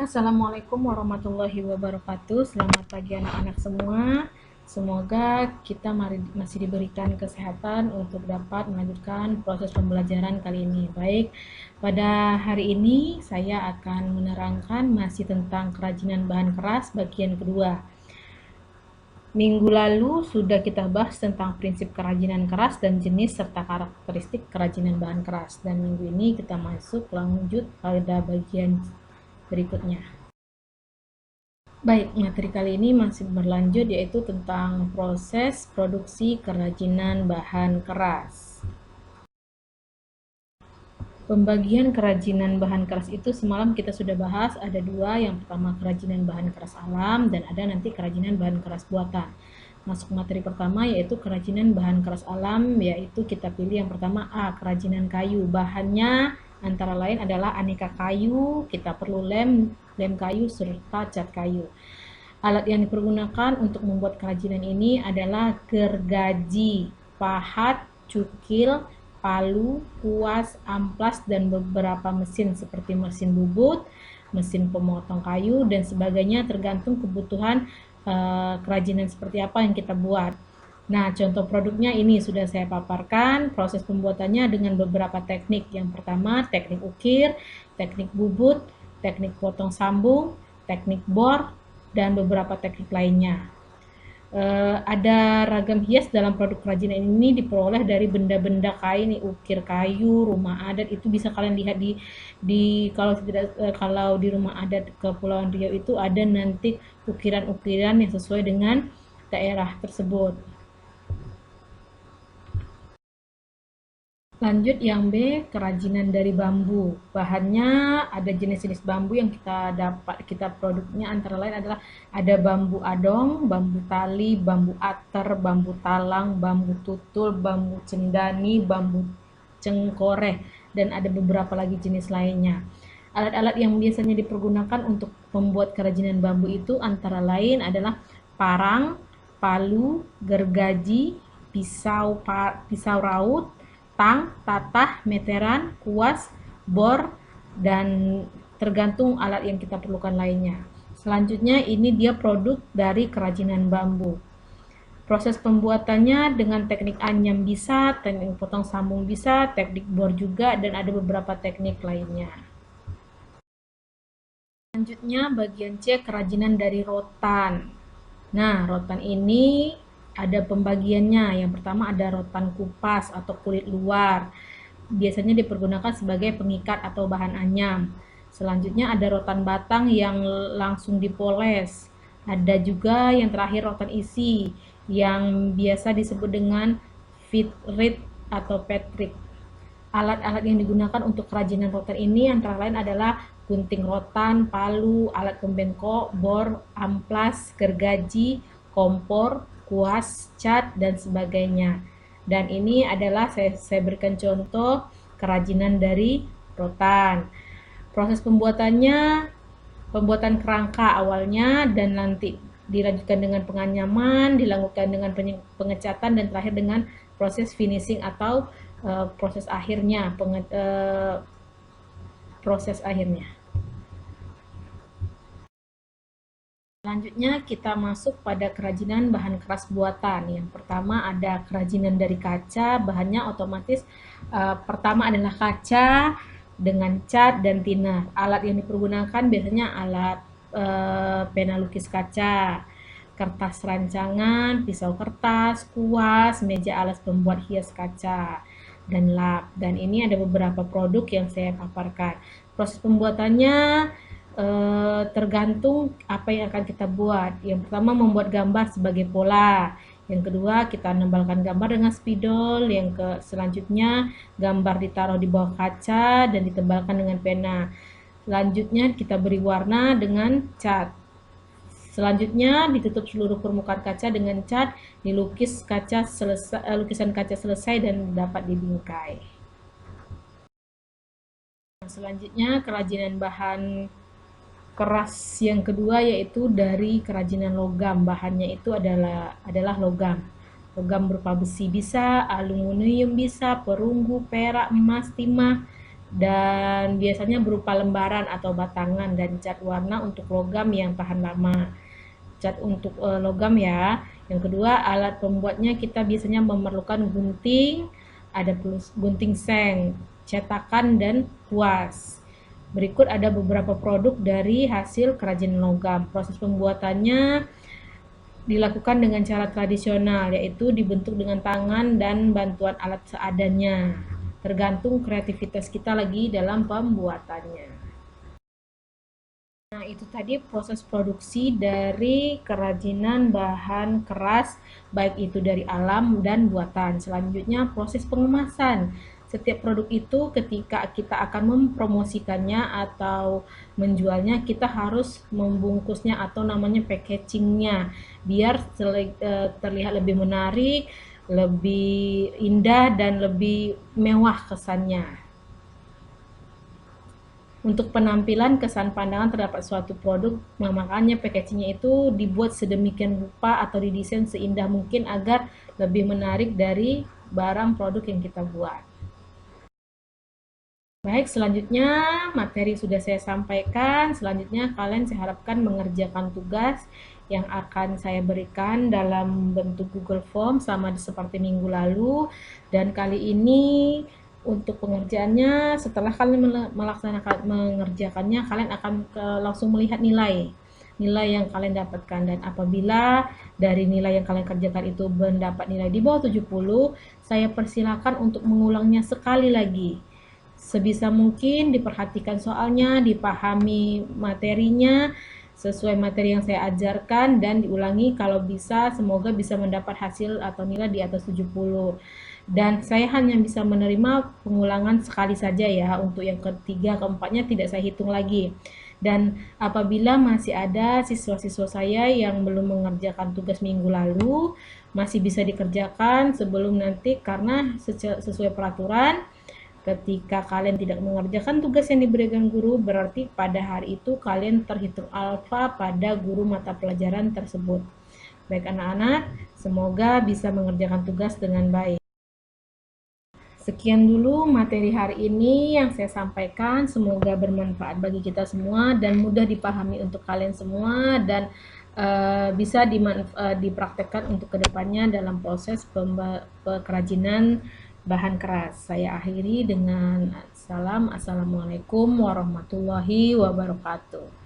Assalamualaikum warahmatullahi wabarakatuh. Selamat pagi anak-anak semua. Semoga kita masih diberikan kesehatan untuk dapat melanjutkan proses pembelajaran kali ini. Baik, pada hari ini saya akan menerangkan masih tentang kerajinan bahan keras bagian kedua. Minggu lalu sudah kita bahas tentang prinsip kerajinan keras dan jenis serta karakteristik kerajinan bahan keras. Dan minggu ini kita masuk lanjut pada bagian berikutnya. Baik, materi kali ini masih berlanjut yaitu tentang proses produksi kerajinan bahan keras. Pembagian kerajinan bahan keras itu semalam kita sudah bahas, ada dua. Yang pertama kerajinan bahan keras alam dan ada nanti kerajinan bahan keras buatan. Masuk materi pertama yaitu kerajinan bahan keras alam, yaitu kita pilih yang pertama A, kerajinan kayu. Bahannya antara lain adalah aneka kayu, kita perlu lem kayu serta cat kayu. Alat yang dipergunakan untuk membuat kerajinan ini adalah gergaji, pahat, cukil, palu, kuas, amplas, dan beberapa mesin seperti mesin bubut, mesin pemotong kayu, dan sebagainya tergantung kebutuhan kerajinan seperti apa yang kita buat. Nah, contoh produknya ini sudah saya paparkan, proses pembuatannya dengan beberapa teknik. Yang pertama, teknik ukir, teknik bubut, teknik potong sambung, teknik bor, dan beberapa teknik lainnya. Ada ragam hias dalam produk kerajinan ini diperoleh dari benda-benda kain, ukir kayu, rumah adat. Itu bisa kalian lihat di kalau di rumah adat Kepulauan Riau itu ada nanti ukiran-ukiran yang sesuai dengan daerah tersebut. Lanjut yang B, kerajinan dari bambu. Bahannya ada jenis-jenis bambu yang kita produknya antara lain adalah ada bambu adong, bambu tali, bambu ater, bambu talang, bambu tutul, bambu cendani, bambu cengkoreh, dan ada beberapa lagi jenis lainnya. Alat-alat yang biasanya dipergunakan untuk membuat kerajinan bambu itu antara lain adalah parang, palu, gergaji, pisau raut, tang, tatah, meteran, kuas, bor, dan tergantung alat yang kita perlukan lainnya. Selanjutnya ini dia produk dari kerajinan bambu. Proses pembuatannya dengan teknik anyam bisa, teknik potong sambung bisa, teknik bor juga, dan ada beberapa teknik lainnya. Selanjutnya bagian C, kerajinan dari rotan. Nah, rotan ini ada pembagiannya. Yang pertama ada rotan kupas atau kulit luar. Biasanya dipergunakan sebagai pengikat atau bahan anyam. Selanjutnya ada rotan batang yang langsung dipoles. Ada juga yang terakhir rotan isi yang biasa disebut dengan fitrit atau petrik. Alat-alat yang digunakan untuk kerajinan rotan ini antara lain adalah gunting rotan, palu, alat pembengkok, bor, amplas, gergaji, kompor, kuas, cat, dan sebagainya. Dan ini adalah saya berikan contoh kerajinan dari rotan. Proses pembuatannya, pembuatan kerangka awalnya dan nanti dilanjutkan dengan penganyaman, dilakukan dengan pengecatan, dan terakhir dengan proses finishing atau proses akhirnya. Selanjutnya kita masuk pada kerajinan bahan keras buatan. Yang pertama ada kerajinan dari kaca, bahannya otomatis pertama adalah kaca dengan cat dan thinner. Alat yang dipergunakan biasanya alat pena lukis kaca, kertas rancangan, pisau kertas, kuas, meja alas pembuat hias kaca, dan lap. Dan ini ada beberapa produk yang saya paparkan. Proses pembuatannya tergantung apa yang akan kita buat. Yang pertama membuat gambar sebagai pola. Yang kedua kita menebalkan gambar dengan spidol. Selanjutnya gambar ditaruh di bawah kaca dan ditebalkan dengan pena. Selanjutnya kita beri warna dengan cat. Selanjutnya ditutup seluruh permukaan kaca dengan cat, dilukis lukisan kaca selesai dan dapat dibingkai. Selanjutnya kerajinan bahan keras yang kedua yaitu dari kerajinan logam. Bahannya itu adalah logam. Logam berupa besi bisa, aluminium bisa, perunggu, perak, emas, timah, dan biasanya berupa lembaran atau batangan, dan cat warna untuk logam yang tahan lama. Cat untuk logam ya. Yang kedua, alat pembuatnya kita biasanya memerlukan gunting, ada gunting seng, cetakan, dan kuas. Berikut ada beberapa produk dari hasil kerajinan logam. Proses pembuatannya dilakukan dengan cara tradisional, yaitu dibentuk dengan tangan dan bantuan alat seadanya. Tergantung kreativitas kita lagi dalam pembuatannya. Nah, itu tadi proses produksi dari kerajinan bahan keras, baik itu dari alam dan buatan. Selanjutnya, proses pengemasan. Setiap produk itu ketika kita akan mempromosikannya atau menjualnya, kita harus membungkusnya atau namanya packagingnya, biar terlihat lebih menarik, lebih indah, dan lebih mewah kesannya. Untuk penampilan kesan pandangan terdapat suatu produk, makanya packagingnya itu dibuat sedemikian rupa atau didesain seindah mungkin agar lebih menarik dari barang produk yang kita buat. Baik, selanjutnya materi sudah saya sampaikan. Selanjutnya kalian saya harapkan mengerjakan tugas yang akan saya berikan dalam bentuk Google Form sama seperti minggu lalu. Dan kali ini untuk pengerjaannya, setelah kalian melaksanakan mengerjakannya, kalian akan langsung melihat nilai yang kalian dapatkan. Dan apabila dari nilai yang kalian kerjakan itu mendapat nilai di bawah 70, saya persilakan untuk mengulangnya sekali lagi. Sebisa mungkin diperhatikan soalnya, dipahami materinya sesuai materi yang saya ajarkan, dan diulangi kalau bisa. Semoga bisa mendapat hasil atau nilai di atas 70. Dan saya hanya bisa menerima pengulangan sekali saja ya. Untuk yang ketiga, keempatnya tidak saya hitung lagi. Dan apabila masih ada siswa-siswa saya yang belum mengerjakan tugas minggu lalu, masih bisa dikerjakan sebelum nanti, karena sesuai peraturan, ketika kalian tidak mengerjakan tugas yang diberikan guru, berarti pada hari itu kalian terhitung alfa pada guru mata pelajaran tersebut. Baik anak-anak, semoga bisa mengerjakan tugas dengan baik. Sekian dulu materi hari ini yang saya sampaikan. Semoga bermanfaat bagi kita semua dan mudah dipahami untuk kalian semua, dan bisa dipraktekkan untuk kedepannya dalam proses kerajinan bahan keras. Saya akhiri dengan salam. Assalamualaikum warahmatullahi wabarakatuh.